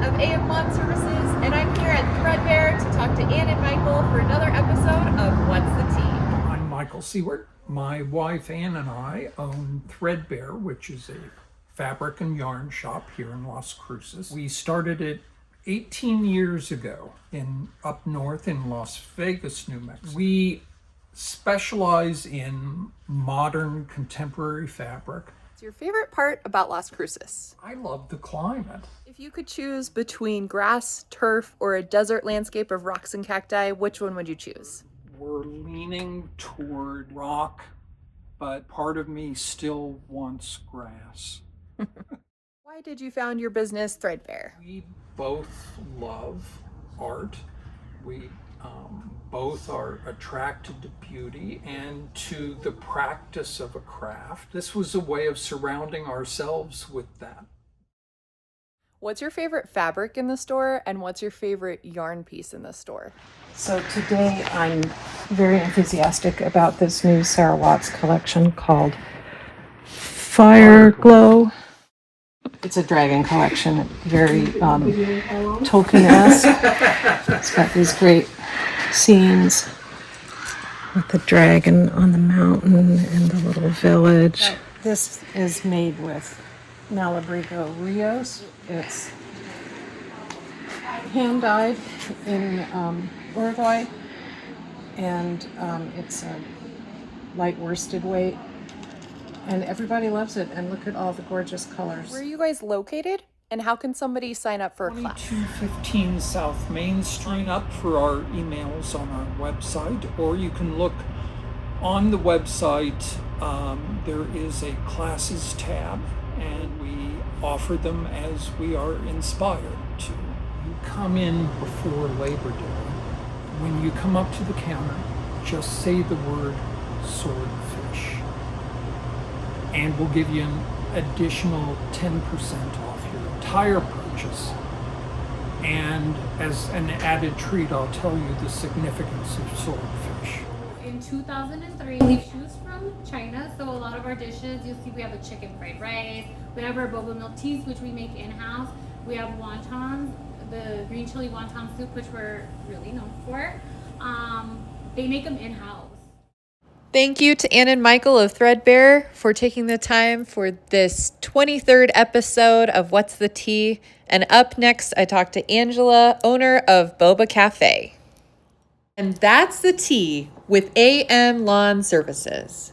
of AM Lawn Services, and I'm here at ThreadBear to talk to Ann and Michael for another episode of What's the Tea? I'm Michael Seward. My wife Ann and I own ThreadBear, which is a fabric and yarn shop here in Las Cruces. We started it 18 years ago up north in Las Vegas, New Mexico. We specialize in modern contemporary fabric. What's your favorite part about Las Cruces? I love the climate. If you could choose between grass, turf, or a desert landscape of rocks and cacti, which one would you choose? We're leaning toward rock, but part of me still wants grass. Why did you found your business, ThreadBear? We both love art. We both are attracted to beauty and to the practice of a craft. This was a way of surrounding ourselves with that. What's your favorite fabric in the store, and what's your favorite yarn piece in the store? So today I'm very enthusiastic about this new Sarah Watts collection called Fire Glow. It's a dragon collection, very Tolkien-esque. It's got these great scenes with the dragon on the mountain and the little village. This is made with Malabrigo Rios. It's hand dyed in Uruguay, and it's a light worsted weight, and everybody loves it. And look at all the gorgeous colors. Where are you guys located, and how can somebody sign up for a class? 2215 South Main Street. Sign up for our emails on our website, or you can look on the website. There is a classes tab, and we offer them as we are inspired to. You come in before Labor Day. When you come up to the counter, just say the word swordfish, and we'll give you an additional 10% off your entire purchase. And as an added treat, I'll tell you the significance of swordfish. In 2003, we leave shoes from China, so a lot of our dishes, you'll see we have a chicken fried rice, we have our boba milk teas, which we make in-house, we have wontons, the green chili wonton soup, which we're really known for. They make them in-house. Thank you to Ann and Michael of ThreadBear for taking the time for this 23rd episode of What's the Tea? And up next, I talked to Angela, owner of Boba Cafe. And that's the tea with AM Lawn Services.